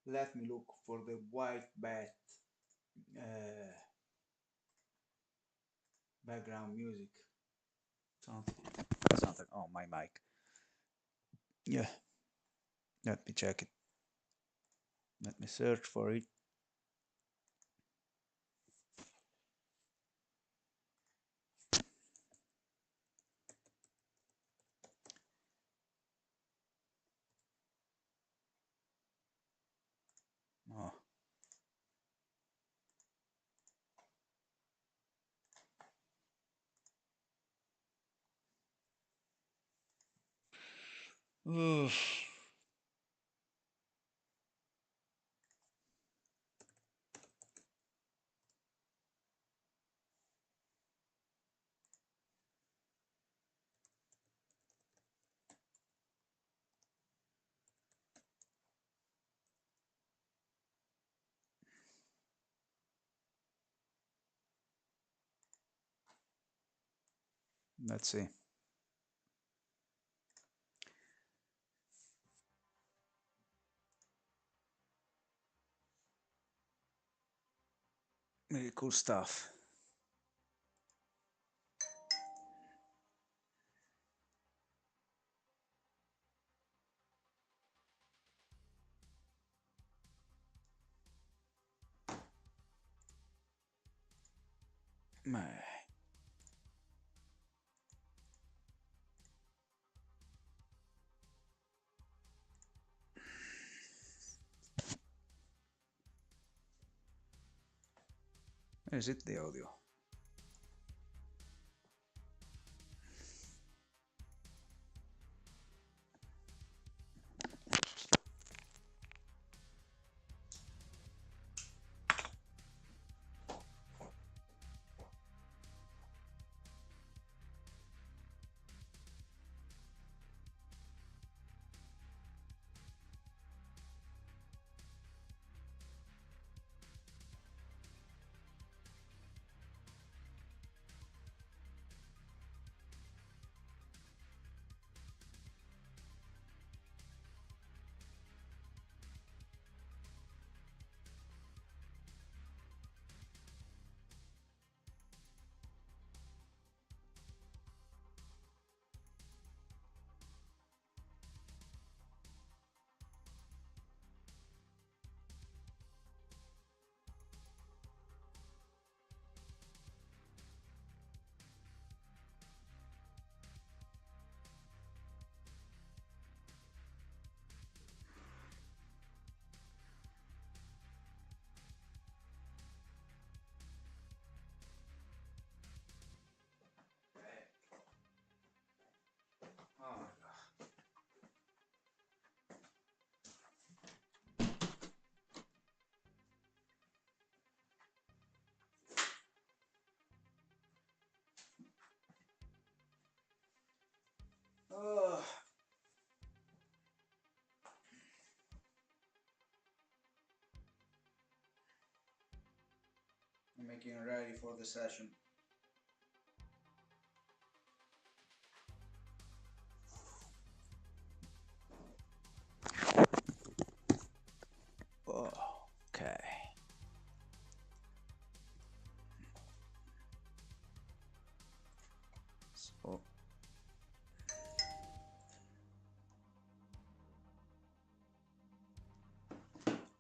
Let me look for the white bat background music. Something. Oh, my mic. Yeah, let me check it. Let me search for it. Oh. Oof. Let's see. Really cool stuff. Where is it, the audio? Oh. Oh. I'm making ready for the session. Oh, okay. So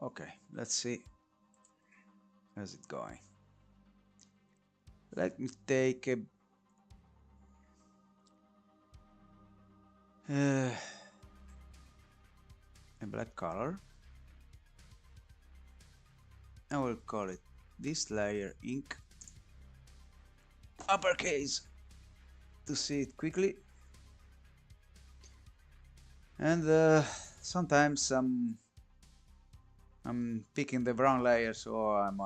okay, let's see how's it going. Let me take a black color. I will call it this layer ink uppercase to see it quickly. And sometimes I'm picking the wrong layer, so I'm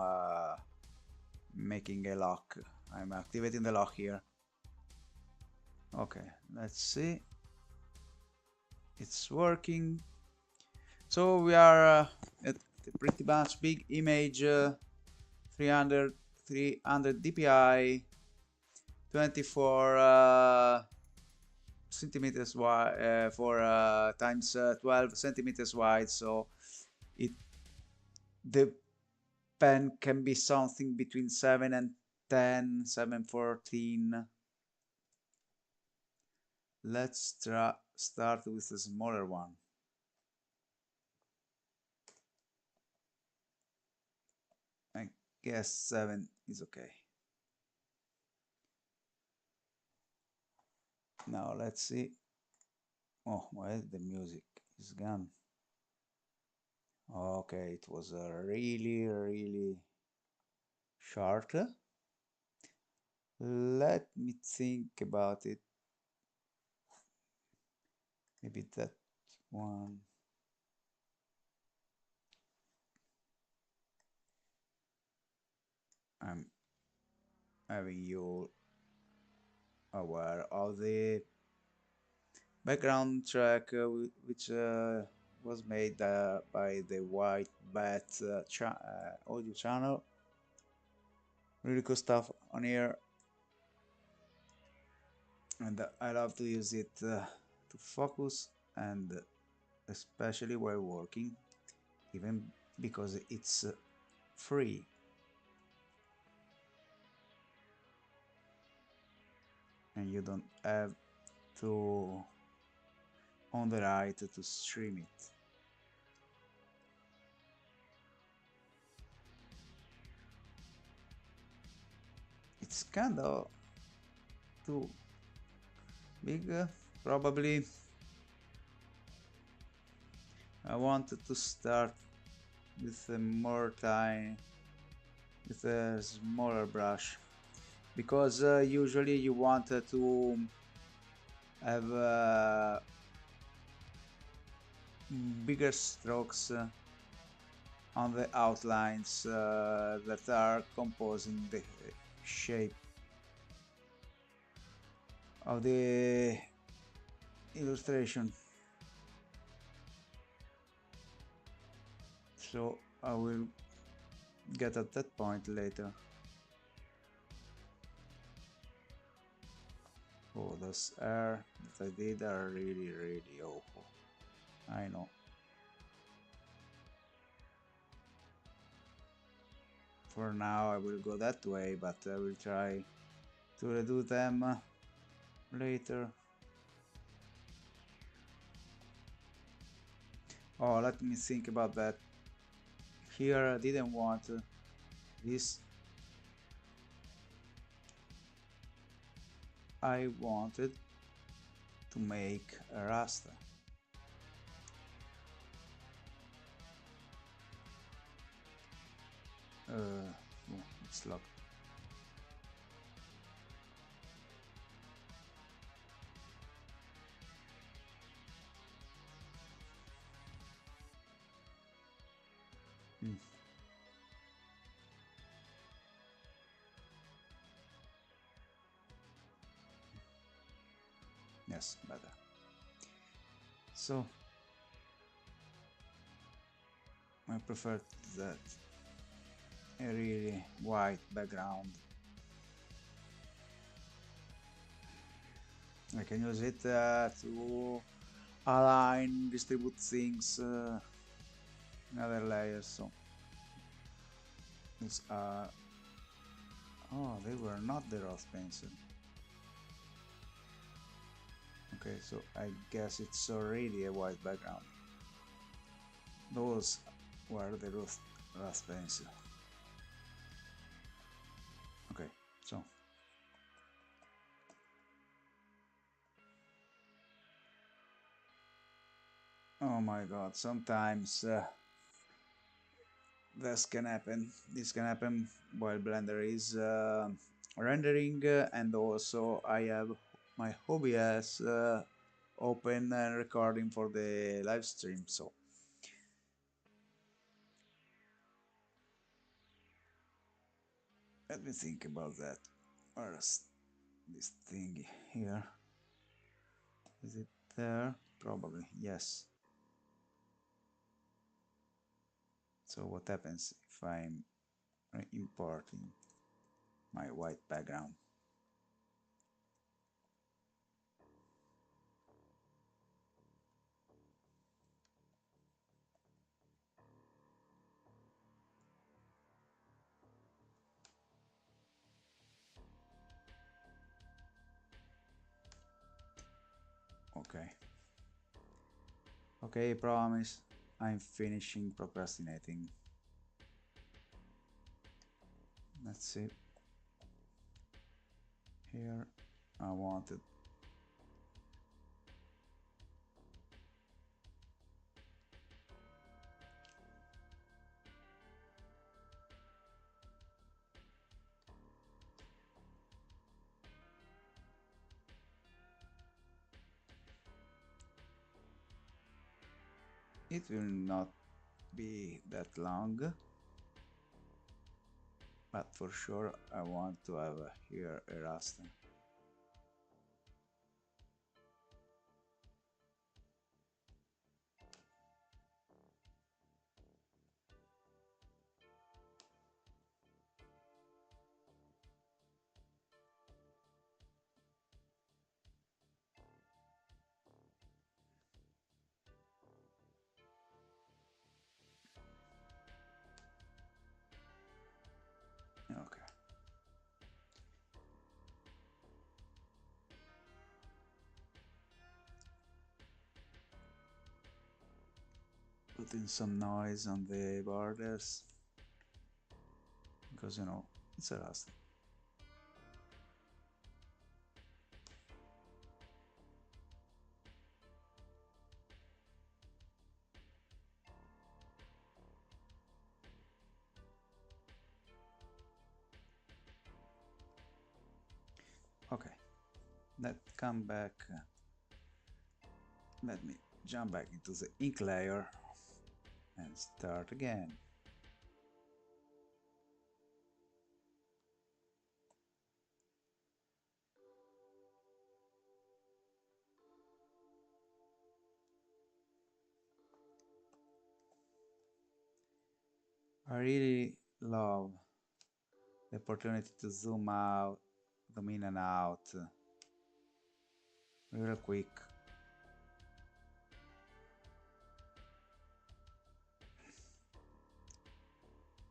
making a lock. I'm activating the lock here. Okay, let's see. It's working. So we are at a pretty much big image, 300 dpi, 24 centimeters wide for times 12 centimeters wide. So it The pen can be something between 7 and 10, 7, 14. Let's start with a smaller one. I guess 7 is okay. Now let's see. Oh, well, the music is gone. Okay, it was really short. Let me think about it. Maybe that one. I'm having you aware of the background track which was made by the White Bat audio channel. Really cool stuff on here, and I love to use it to focus, and especially while working, even because it's free and you don't have to on the right to stream it. It's kind of too big, probably. I wanted to start with a more time, with a smaller brush, because usually you want to have bigger strokes on the outlines that are composing the shape of the illustration. So I will get at that point later. Oh, those air that I did are really awful. I know. For now I will go that way, but I will try to redo them later. Oh, let me think about that. Here I didn't want this. I wanted to make a raster. Oh, it's locked. Hmm. Yes, better. So I prefer that a really white background. I can use it to align, distribute things in other layers. So these are, oh, they were not the Roth pencil. Okay, so I guess it's already a white background. Those were the Roth pencil. Okay, so oh my god, sometimes this can happen. This can happen while Blender is rendering, and also I have my OBS open and recording for the live stream. So let me think about that. Where's this thing here? Is it there? Probably yes. So what happens if I'm importing my white background? Okay. Okay, promise. I'm finishing procrastinating. Let's see. Here, I wanted. It will not be that long, but for sure I want to have here a raster. Okay. Putting some noise on the borders because it's a raster. Okay, let's come back. Let me jump back into the ink layer and start again. I really love the opportunity to zoom out, zoom in and out real quick.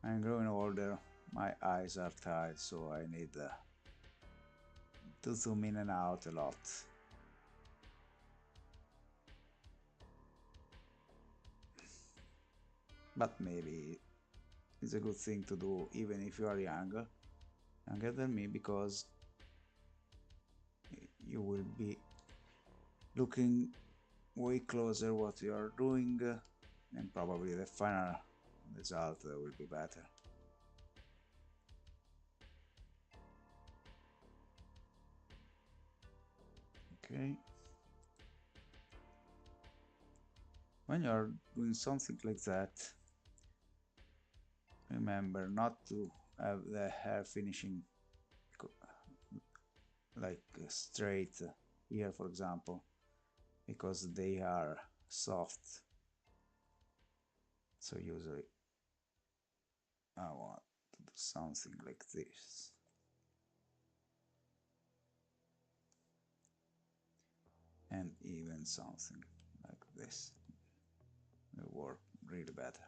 I'm growing older, my eyes are tired, so I need to zoom in and out a lot. But maybe it's a good thing to do even if you are younger than me, because you will be looking way closer what you are doing, and probably the final result will be better. Okay. When you are doing something like that, remember not to have the hair finishing like straight here, for example, because they are soft. So usually I want to do something like this, and even something like this will work really better.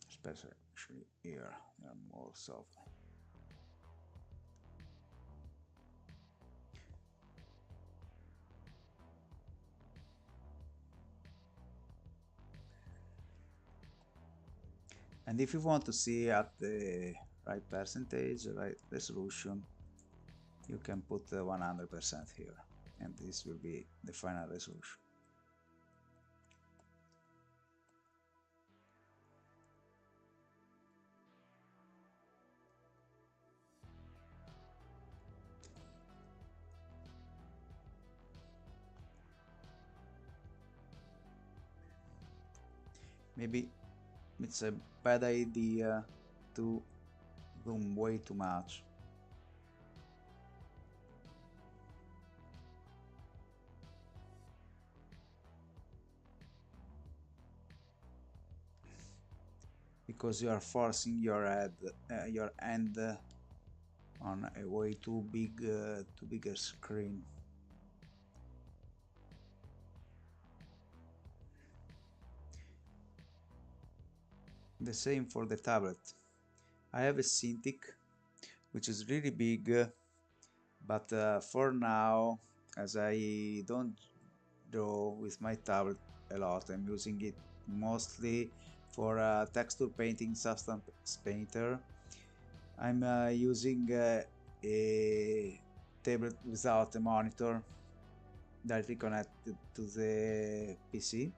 Especially here, they are more soft. And if you want to see at the right percentage, right resolution, you can put 100% here, and this will be the final resolution. Maybe it's a bad idea to zoom way too much. Because you are forcing your hand on a way too bigger screen. The same for the tablet. I have a Cintiq which is really big, but for now, as I don't draw with my tablet a lot, I'm using it mostly for texture painting, substance painter. I'm using a tablet without a monitor directly connected to the PC,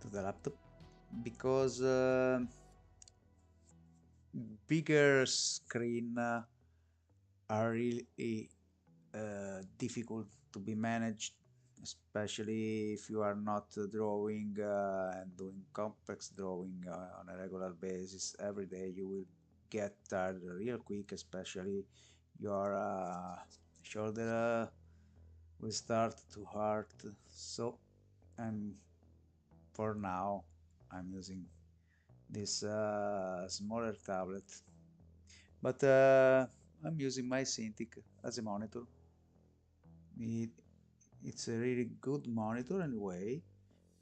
to the laptop, because bigger screen are really difficult to be managed, especially if you are not drawing and doing complex drawing on a regular basis every day. You will get tired real quick, especially your shoulder will start to hurt. So I'm for now I'm using this smaller tablet, but I'm using my Cintiq as a monitor. It, it's a really good monitor anyway,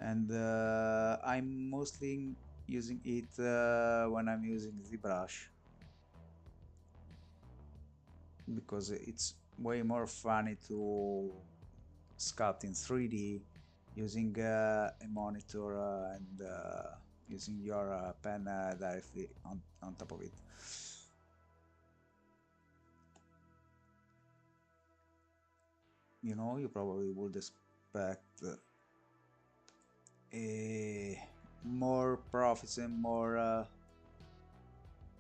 and I'm mostly using it when I'm using ZBrush, because it's way more funny to sculpt in 3D using a monitor and using your pen directly on top of it. You know, you probably would expect a more profits and more a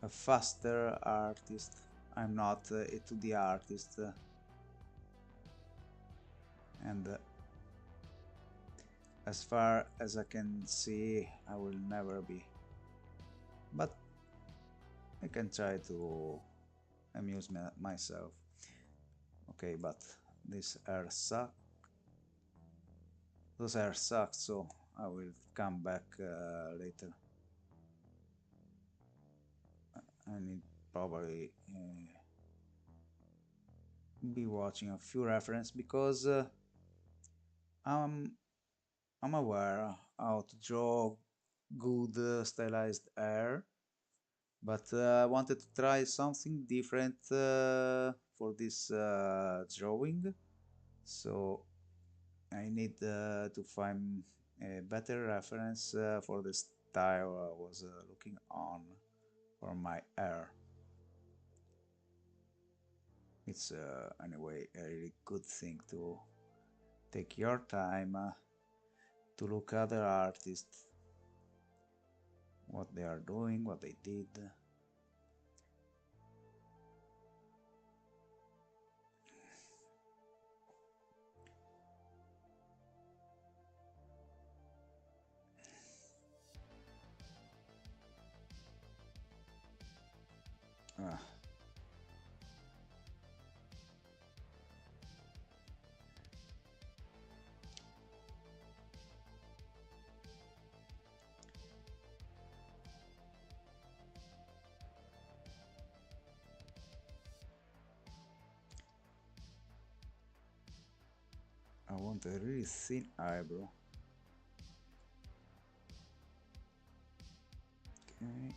faster artist. I'm not a 2D artist, and as far as I can see, I will never be. But I can try to amuse myself. Okay, but this air suck. Those air suck, so I will come back later. I need probably be watching a few references, because I'm I'm aware how to draw good stylized air, but I wanted to try something different for this drawing, so I need to find a better reference for the style I was looking on for my air. It's anyway a really good thing to take your time to look at other artists, what they are doing, what they did. Ah, I want a really thin eyebrow. Okay.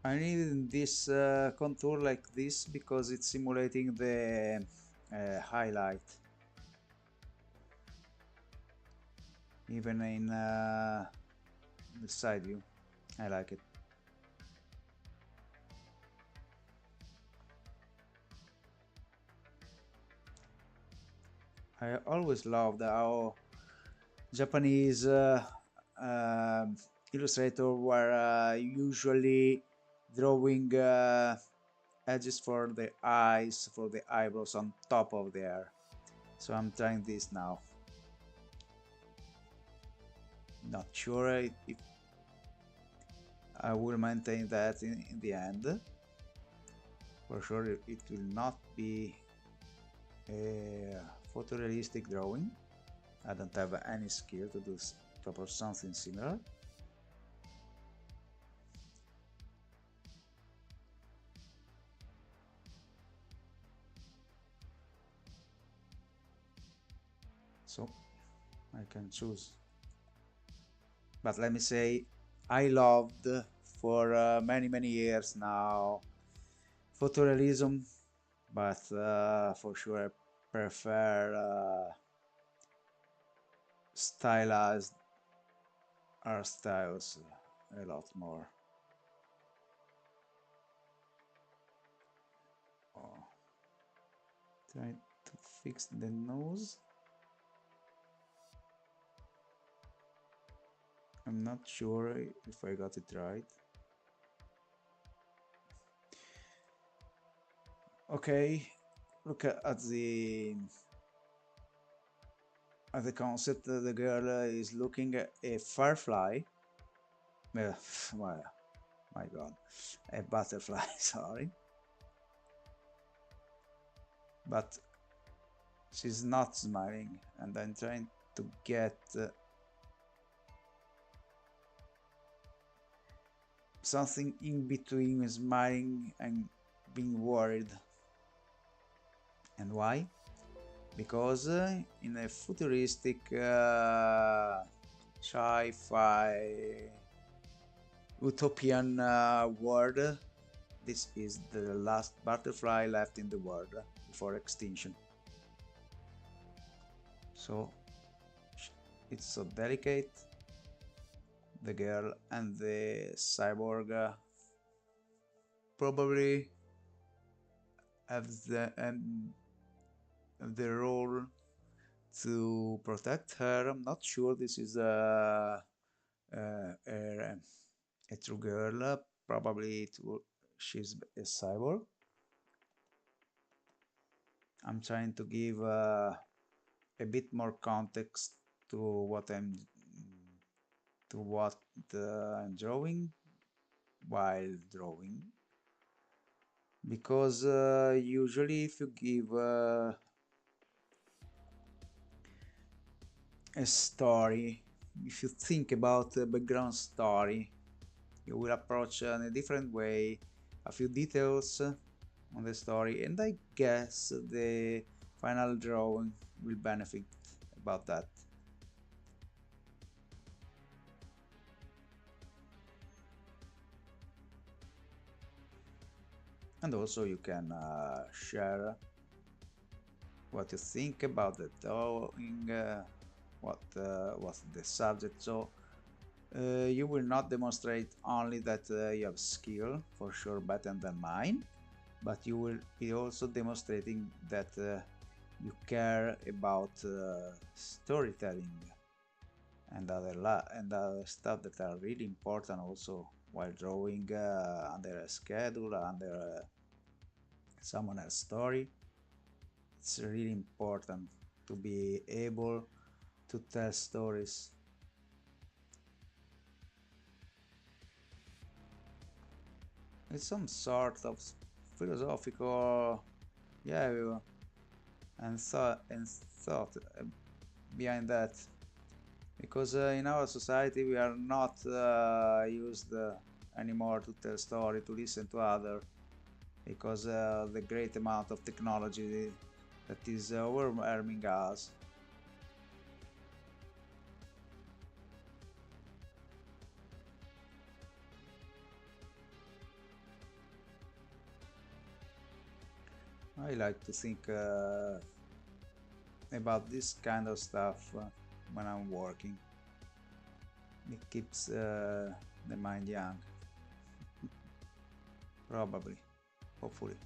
I need this contour like this because it's simulating the highlight, even in the side view. I like it. I always loved how Japanese illustrator were usually drawing edges for the eyes, for the eyebrows on top of the hair. So I'm trying this now. Not sure if I will maintain that in the end. For sure it will not be a photorealistic drawing. I don't have any skill to do proper something similar. So I can choose. But let me say, I loved for many years now photorealism, but for sure I prefer stylized art styles a lot more. Oh, try to fix the nose. I'm not sure if I got it right. Okay, look at the concept. The girl is looking at a firefly. Well, my God, a butterfly. Sorry, but she's not smiling, and I'm trying to get something in between smiling and being worried. And why? Because in a futuristic sci-fi utopian world, this is the last butterfly left in the world before extinction. So it's so delicate. The girl and the cyborg probably have the role to protect her. I'm not sure this is a true girl. Probably she's a cyborg. I'm trying to give a bit more context to what I'm drawing while drawing, because usually if you give a story, if you think about a background story, you will approach in a different way a few details on the story, and I guess the final drawing will benefit about that. And also you can share what you think about the drawing, what's the subject. So you will not demonstrate only that you have skill, for sure better than mine, but you will be also demonstrating that you care about storytelling and other stuff that are really important also while drawing under a schedule, under someone else's story. It's really important to be able to tell stories. It's some sort of philosophical, yeah, and thought behind that, because in our society we are not used anymore to tell story, to listen to other, because the great amount of technology that is overwhelming us. I like to think about this kind of stuff when I'm working. It keeps the mind young, probably, hopefully.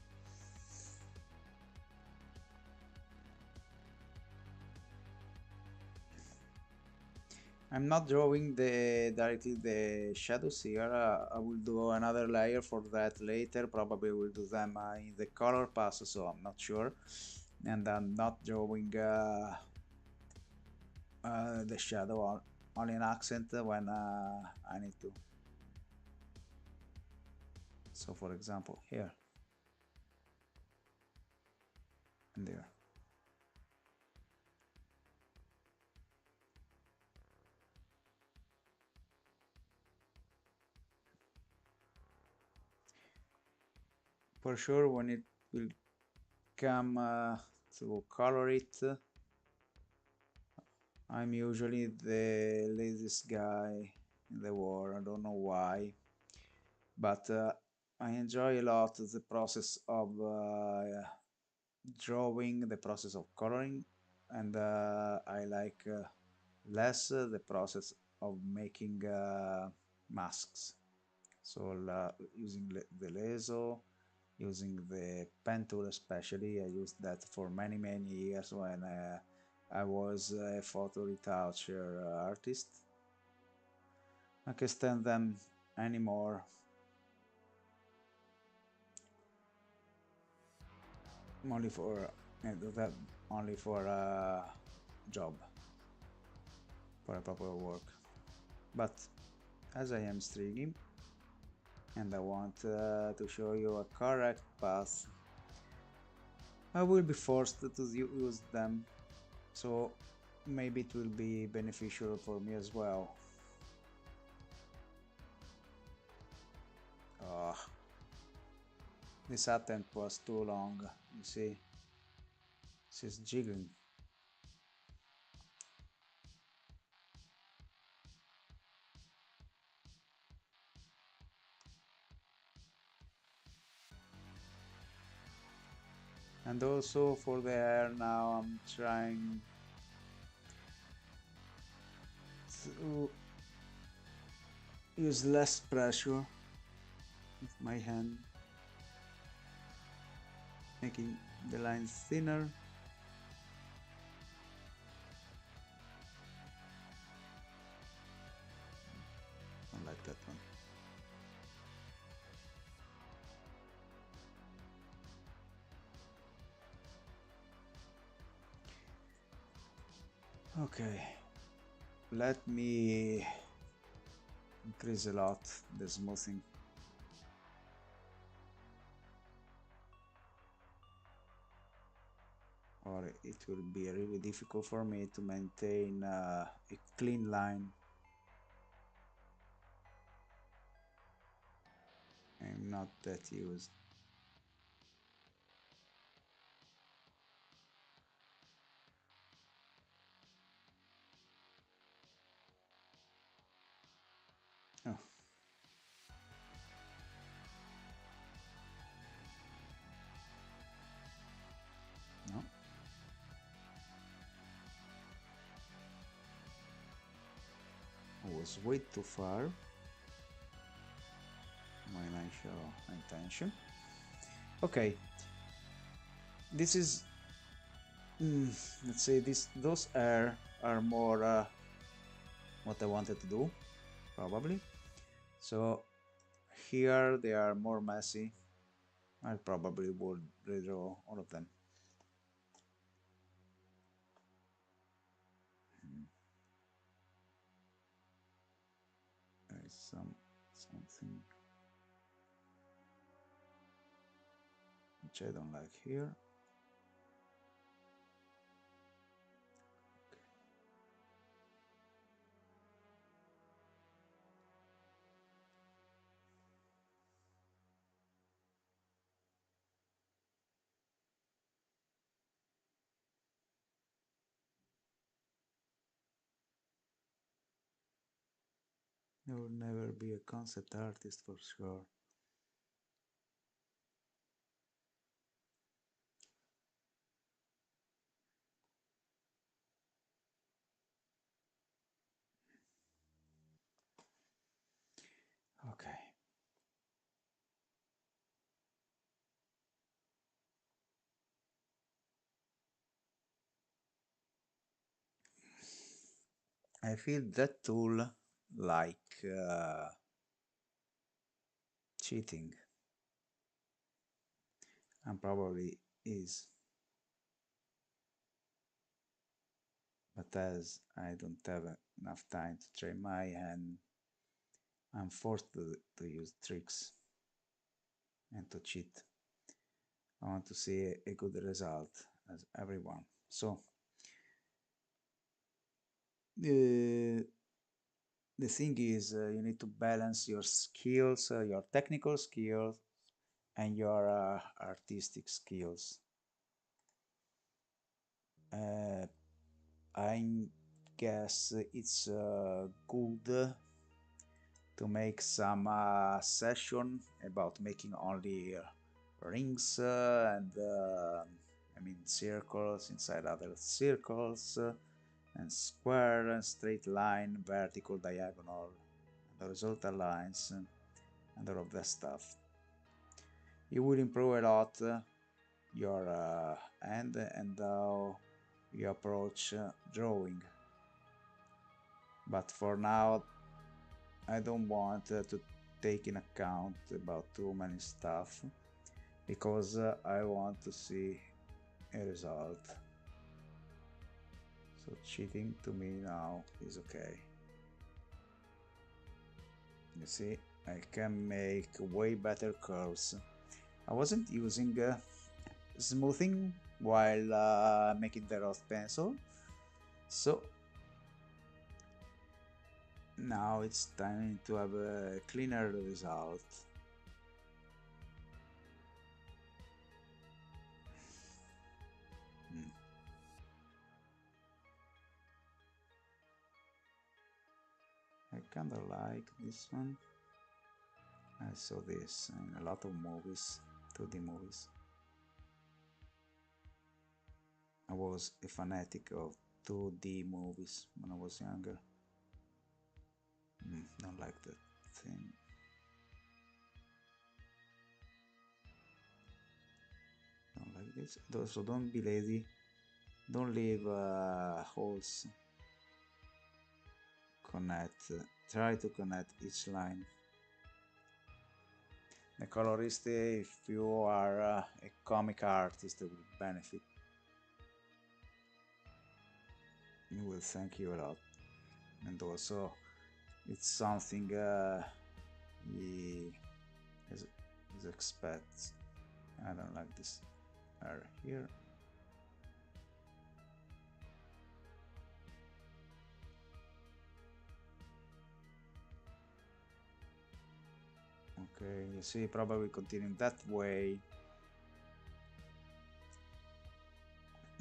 I'm not drawing directly the shadows here. I will do another layer for that later. Probably will do them in the color pass, so I'm not sure. And I'm not drawing the shadow only an accent when I need to. So for example, here and there. For sure, when it will come to color it, I'm usually the laziest guy in the world. I don't know why, but I enjoy a lot the process of drawing, the process of coloring, and I like less the process of making masks. So using the lasso, using the pen tool especially, I used that for many years when I was a photo retoucher artist. I can't stand them anymore. Only for that, only for a job, for a proper work. But as I am streaming and I want to show you a correct path, I will be forced to use them, so maybe it will be beneficial for me as well. Oh, this attempt was too long, you see, she's jiggling. And also for the hair now I'm trying to use less pressure with my hand, making the lines thinner. I like that one. Okay, let me increase a lot the smoothing, or it will be really difficult for me to maintain a clean line. I'm not that used. Oh, no, I was way too far. My initial intention. Okay, this is let's say those are more what I wanted to do probably. So here they are more messy. I probably would redraw all of them. There is something which I don't like here. I will never be a concept artist for sure. Okay. I feel that tool like cheating, and probably is, but as I don't have enough time to train my hand, I'm forced to use tricks and to cheat. I want to see a good result as everyone. So the the thing is, you need to balance your skills, your technical skills, and your artistic skills. Uh, I'm guess it's good to make some session about making only rings and I mean circles inside other circles and square and straight line, vertical, diagonal, and horizontal lines and all of that stuff. It will improve a lot your hand and how you approach drawing. But for now, I don't want to take in account about too many stuff because I want to see a result. So cheating to me now is okay. You see, I can make way better curves. I wasn't using smoothing while making the rose pencil, so now it's time to have a cleaner result. Hmm. I kinda like this one. I saw this in a lot of movies, 2D movies. I was a fanatic of 2D movies when I was younger. Don't like that thing. Don't like this. Also, don't be lazy. Don't leave holes. Connect. Try to connect each line. The colorist, if you are a comic artist, will benefit. He will thank you a lot. And also, it's something he expects. I don't like this area here. Okay, you see, probably continuing that way,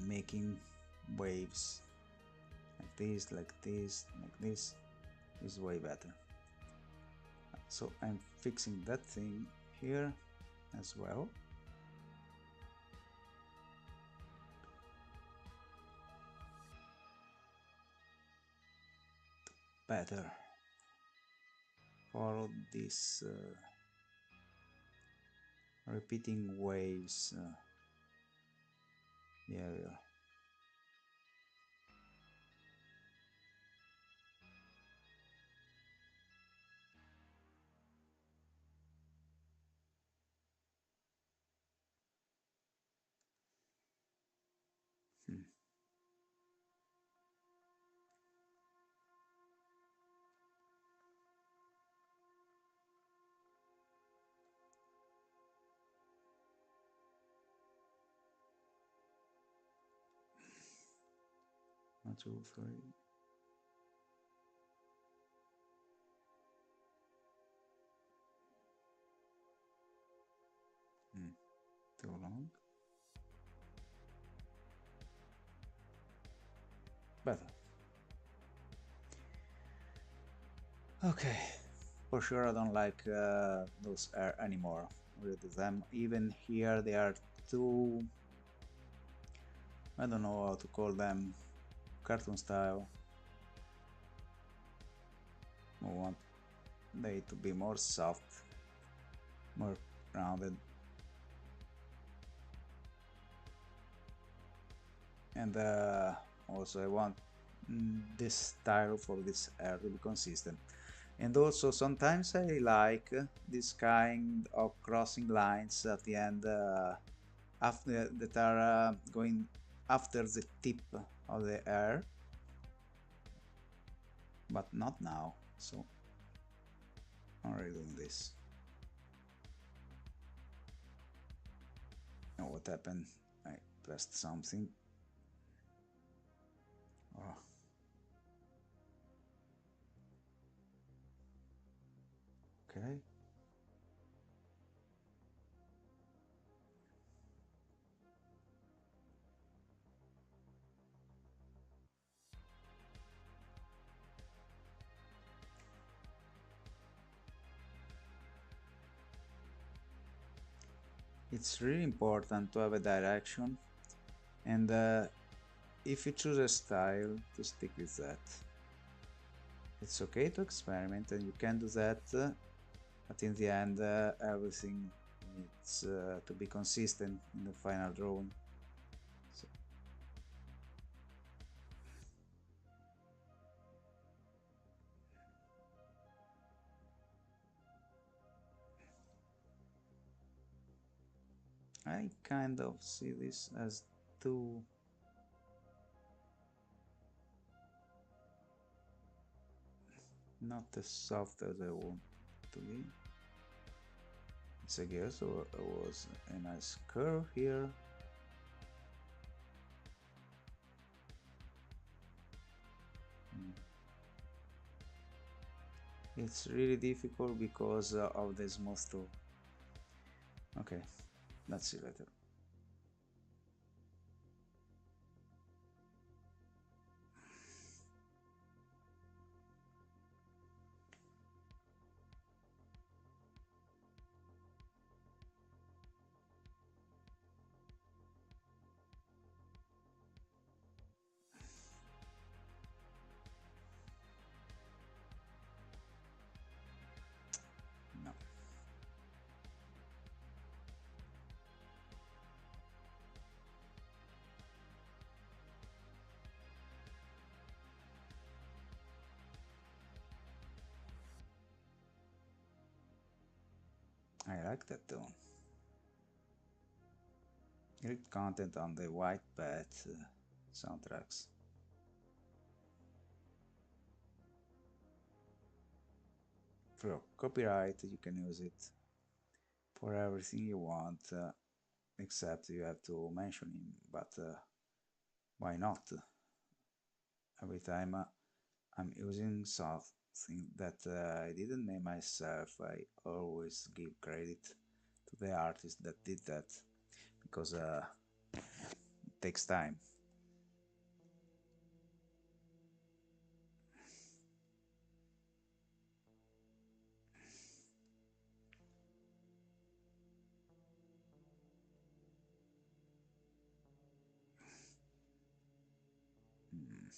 making waves like this, like this, like this is way better. So I'm fixing that thing here as well. Better follow this repeating waves area. Hmm. One, two, three. Too long. Better. Okay. For sure I don't like those air anymore. Rid of them. Even here they are too... I don't know how to call them. Cartoon style. I want they to be more soft, more rounded. And also I want this style for this air to be consistent. And also sometimes I like this kind of crossing lines at the end after that are going after the tip of the air, but not now, so I'm already doing this. Now what happened? I pressed something. Oh. Okay. It's really important to have a direction, and if you choose a style, to stick with that. It's okay to experiment, and you can do that, but in the end, everything needs to be consistent in the final drawing. So, I kind of see this as too not as soft as I want to be. It's a guess, so it was a nice curve here. Mm. It's really difficult because of the smooth through. Okay, let's see later. No, I like that tone. Great content on the white bat soundtracks. For copyright, you can use it for everything you want, except you have to mention him. But why not? Every time I'm using something that I didn't make myself, I always give credit to the artist that did that because it takes time. Mm.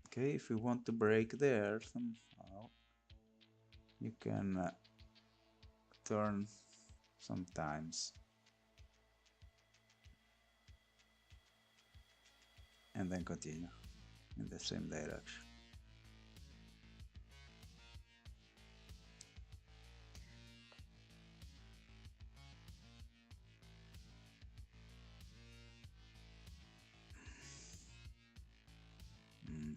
Okay, if you want to break there somehow, you can turn sometimes and then continue in the same direction. Mm.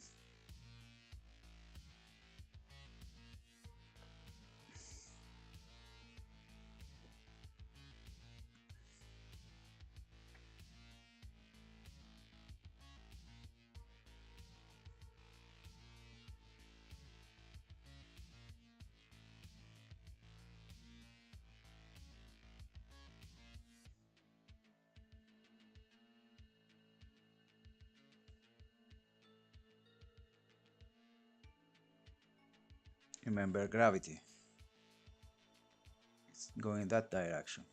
Remember gravity, it's going in that direction.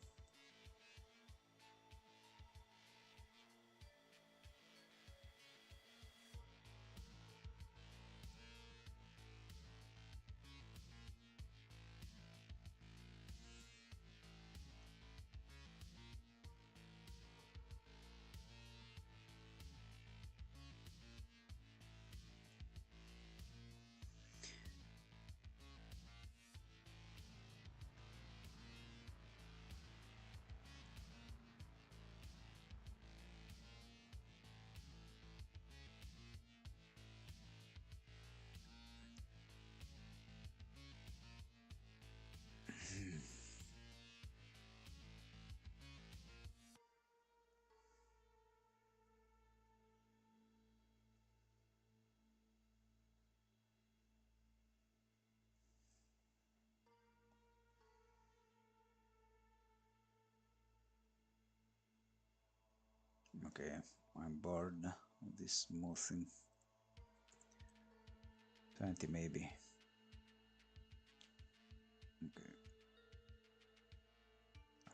Okay, I'm bored of this smoothing. 20 maybe. Okay.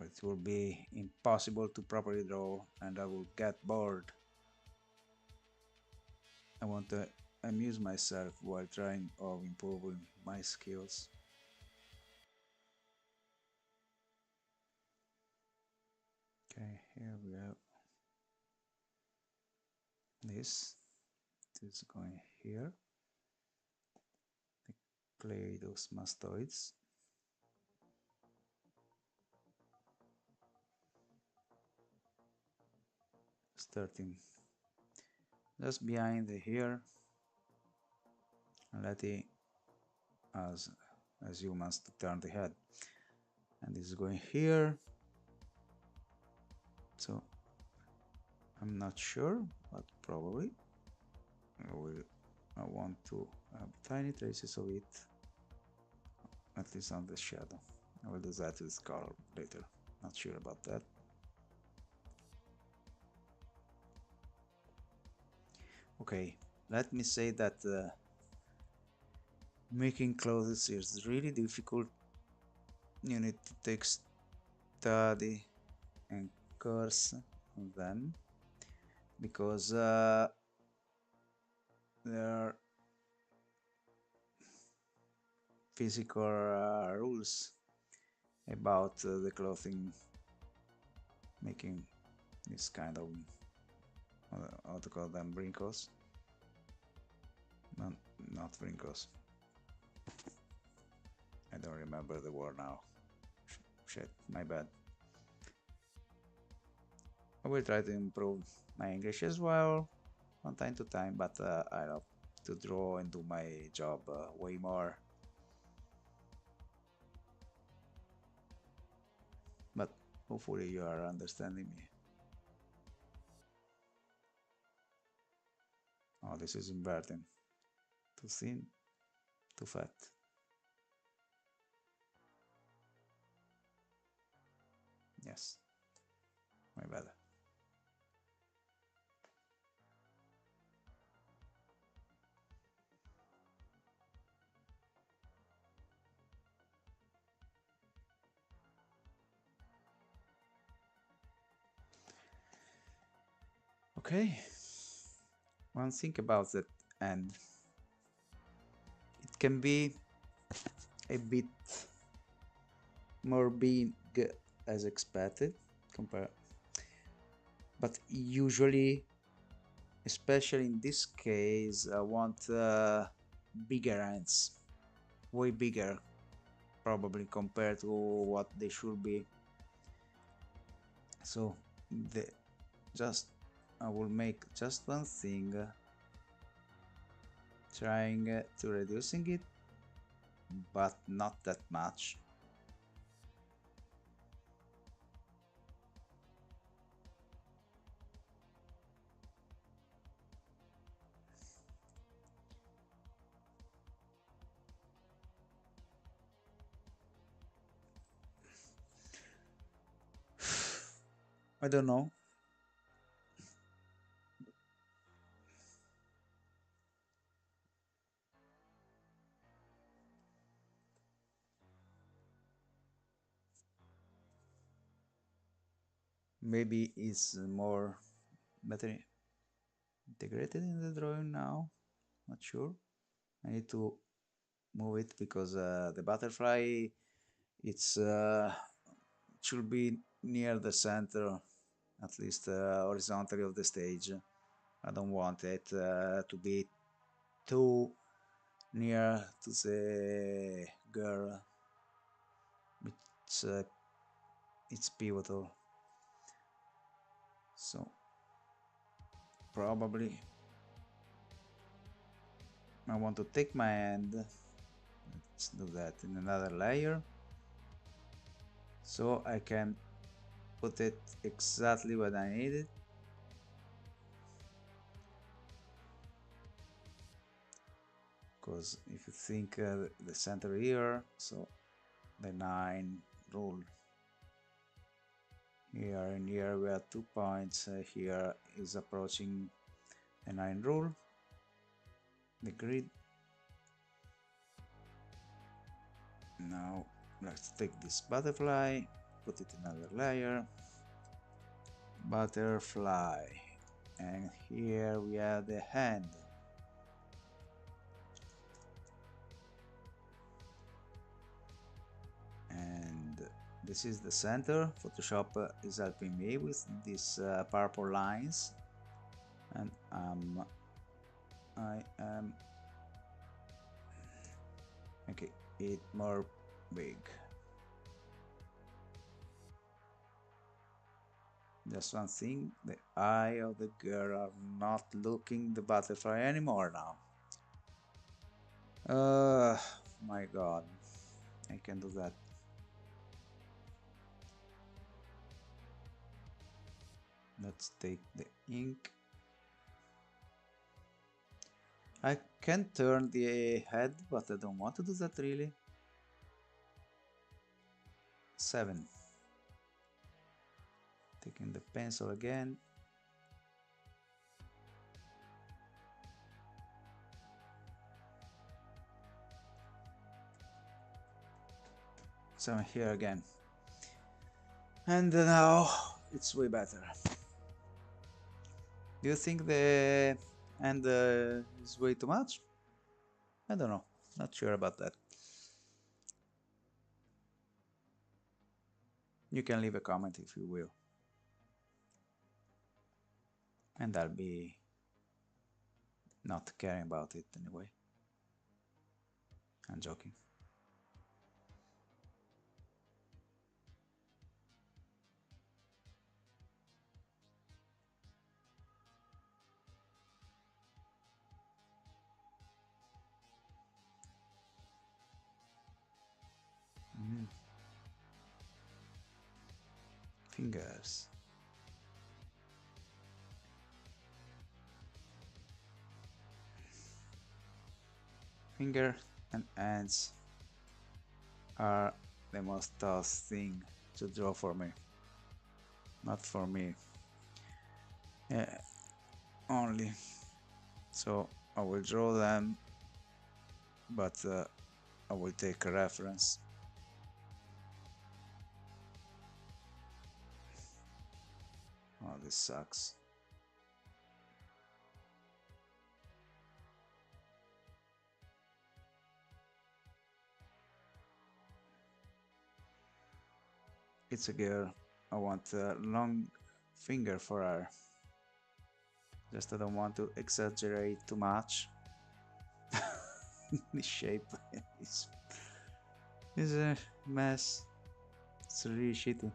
It will be impossible to properly draw and I will get bored. I want to amuse myself while trying of improving my skills. Okay, here we have this. This is going here. Play those mastoids. Starting just behind the here and letting us as humans to turn the head. And this is going here. So I'm not sure, but probably I want to have tiny traces of it, at least on the shadow. I will do that with color later. Not sure about that. Okay, let me say that making clothes is really difficult. You need to take study and course on them because there are physical rules about the clothing making this kind of how to call them, wrinkles. Not wrinkles. I don't remember the word now. Shit, my bad. I will try to improve my English as well from time to time, but I love to draw and do my job way more. But hopefully you are understanding me. Oh, this is inverting. Too thin, too fat. Yes, my bad. Okay, one thing about that end, it can be a bit more big as expected compared, but usually, especially in this case, I want bigger ends, way bigger probably compared to what they should be. So the just I will make just one thing, trying to reducing it, but not that much. I don't know. Maybe it's more better integrated in the drawing now. Not sure. I need to move it because the butterfly it's should be near the center, at least horizontally of the stage. I don't want it to be too near to the girl. It's it's pivotal. So probably I want to take my hand. Let's do that in another layer so I can put it exactly what I need it. Because if you think the center here, so the 9 rule Here and here we have 2 points. Here is approaching the 9 rule, the grid. Now let's take this butterfly, put it in another layer, butterfly, and here we have the hand. And this is the center. Photoshop is helping me with these purple lines, and I am okay it more big. Just one thing, the eye of the girl are not looking the butterfly anymore now. My god, I can do that. Let's take the ink. I can turn the head, but I don't want to do that really. 7. Taking the pencil again. So here again. And now it's way better. Do you think the end is way too much? I don't know. Not sure about that. You can leave a comment if you will. And I'll be not caring about it anyway. I'm joking. Mm. Fingers. Finger and hands are the most tough thing to draw for me. Not for me. Only. So I will draw them, but I will take a reference. Oh, this sucks. It's a girl. I want a long finger for her. Just I don't want to exaggerate too much. The shape is a mess. It's really shitty.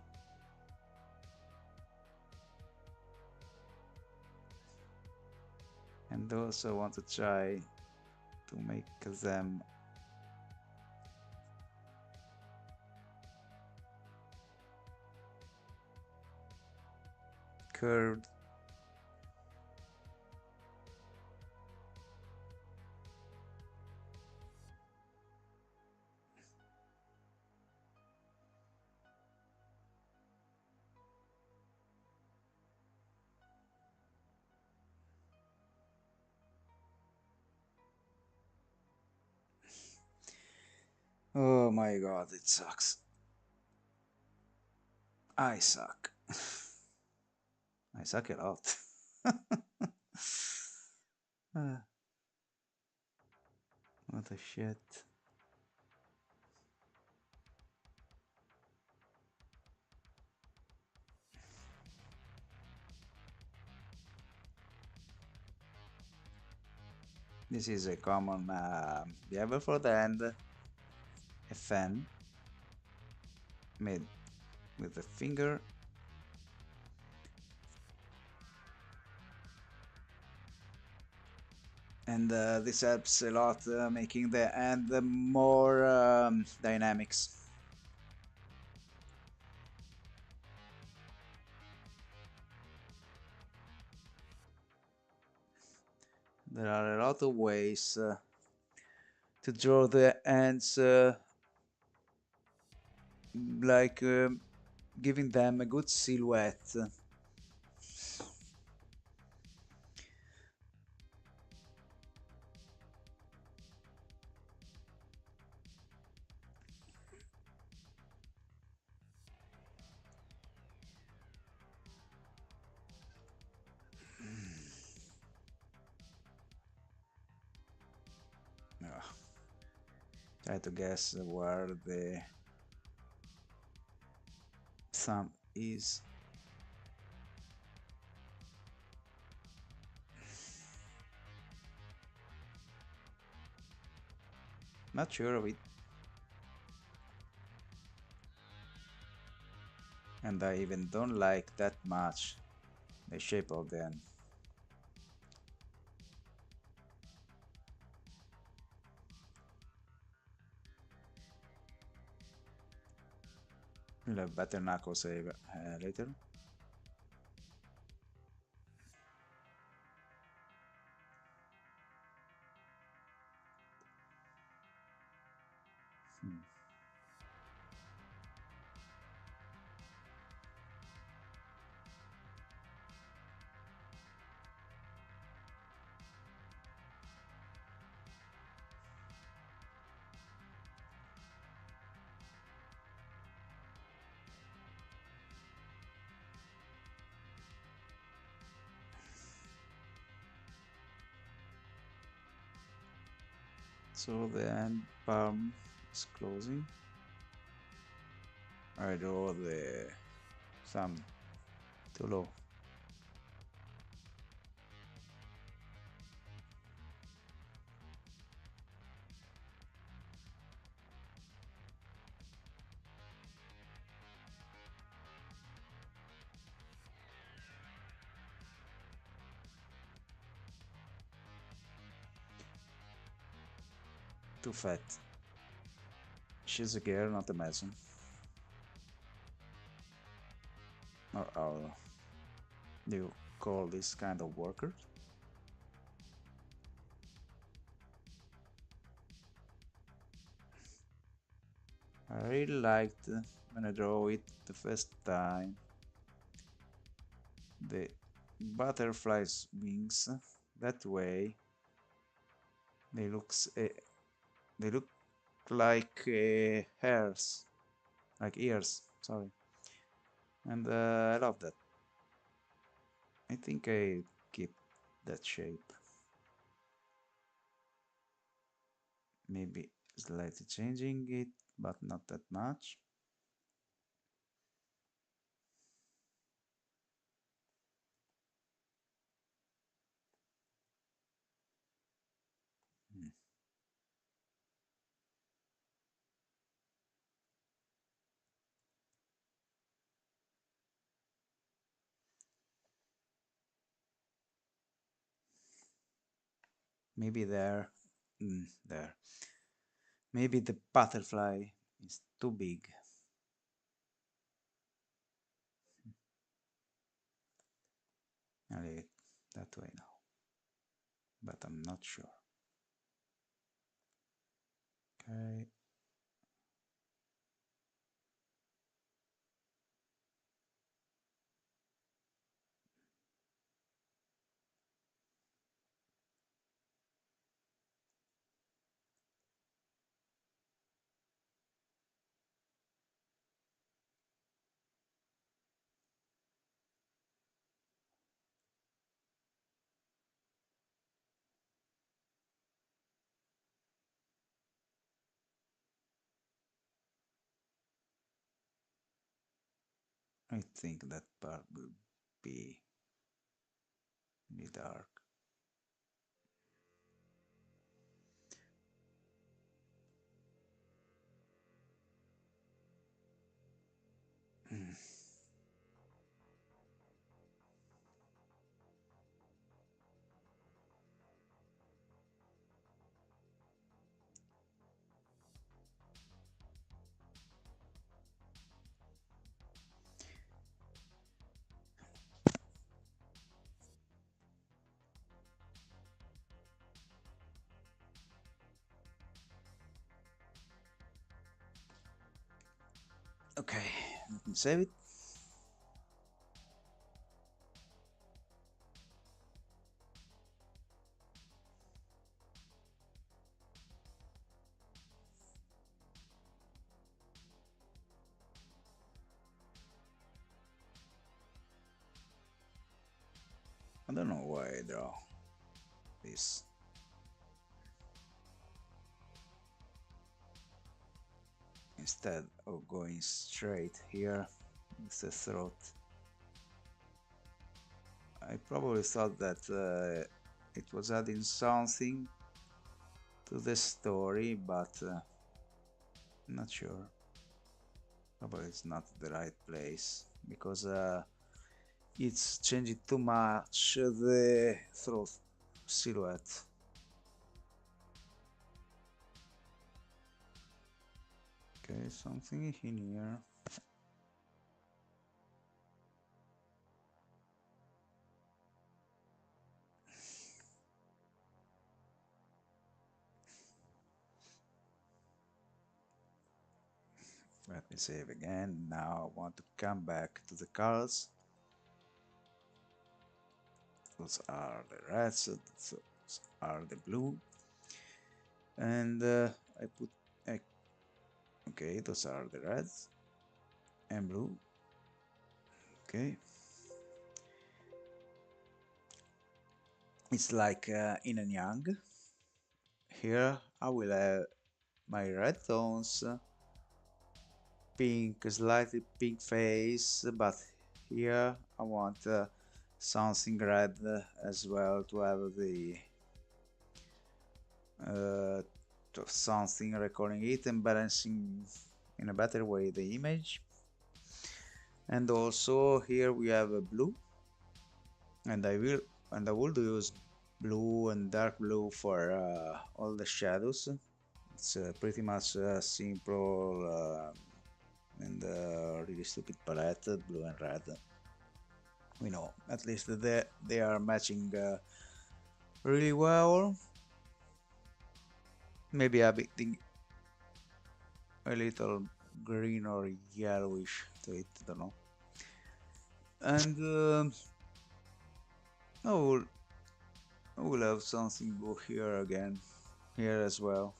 And also want to try to make them curved. Oh my god, it sucks. I suck. I suck a lot. Ah, what a shit. This is a common behavior for the end. A fan made with a finger. And this helps a lot, making the end more dynamics. There are a lot of ways to draw the ends like giving them a good silhouette. Ugh. Try to guess where the thumb is. Not sure of it. And I even don't like that much the shape of them. We'll have better knuckles later. Hmm. So the end palm is closing. I draw the thumb too low. Too fat. She's a girl, not a mason. Or how do you call this kind of worker? I really liked when I draw it the first time. The butterfly's wings that way. They look like hairs, like ears. Sorry, and I love that. I think I keep that shape. Maybe slightly changing it, but not that much. Hmm. Maybe there, there. Maybe the butterfly is too big. I'll leave it that way now, but I'm not sure. Okay. I think that part will be really dark. Hmm. Okay, let me save it. I don't know why I draw this. Instead of going straight here with the throat. I probably thought that it was adding something to the story, but not sure. Probably it's not the right place because it's changing too much the throat silhouette. Okay, something in here. Let me save again. Now I want to come back to the colors. Those are the reds, those are the blue, and I put uh, okay, those are the reds and blue. Okay, it's like yin and yang. Here I will have my red tones, pink, slightly pink face, but here I want something red as well to have the uh, something recording it and balancing in a better way the image. And also here we have a blue, and I will use blue and dark blue for all the shadows. It's pretty much simple and really stupid palette, blue and red. We know at least they are matching really well. Maybe a bit a little green or yellowish to it, I don't know. And I will have something go here again, here as well.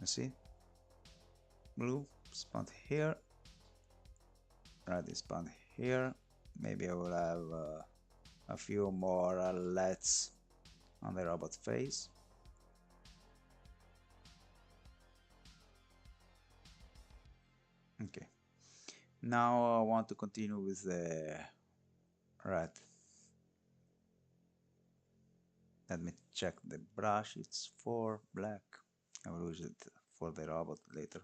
You see, blue spot here, red is spot here. Maybe I will have a few more LEDs on the robot face. Okay, now I want to continue with the red. Let me check the brush, it's for black. I will use it for the robot later.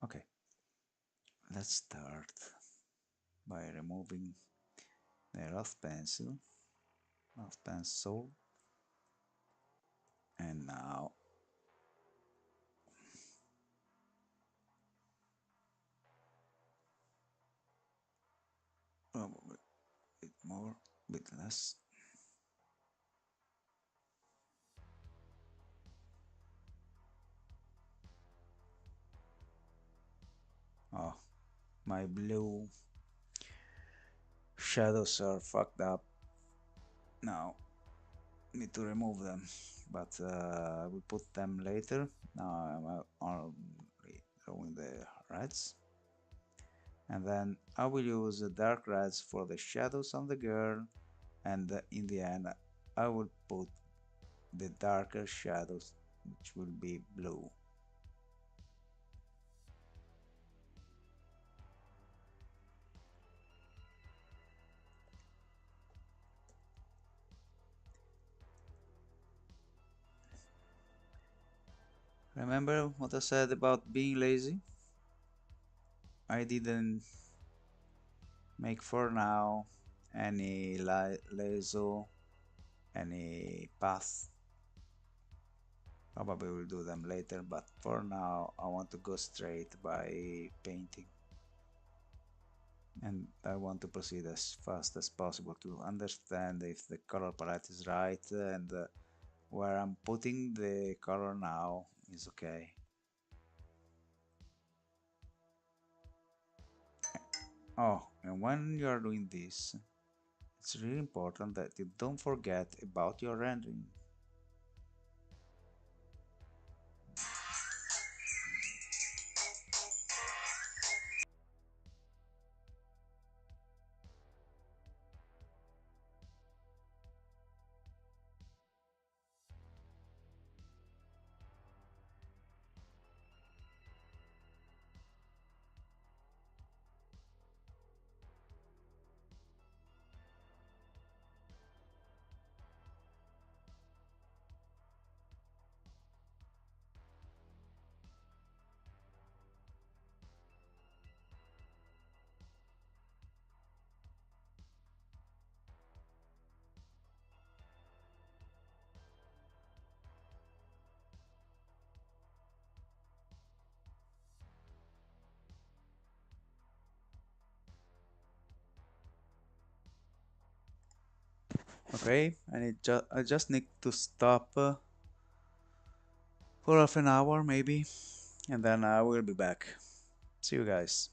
Okay, let's start by removing the rough pencil, and now probably a bit more, a bit less. Oh, my blue shadows are fucked up now. Need to remove them, but I will put them later. Now I'm only drawing the reds, and then I will use the dark reds for the shadows on the girl, and in the end I will put the darker shadows, which will be blue. Remember what I said about being lazy? I didn't make for now any lasso, any path. Probably will do them later, but for now I want to go straight by painting. And I want to proceed as fast as possible to understand if the color palette is right and where I'm putting the color now is okay. Oh, and when you are doing this, it's really important that you don't forget about your rendering. Okay, I just need to stop for half an hour maybe, and then I will be back. See you guys.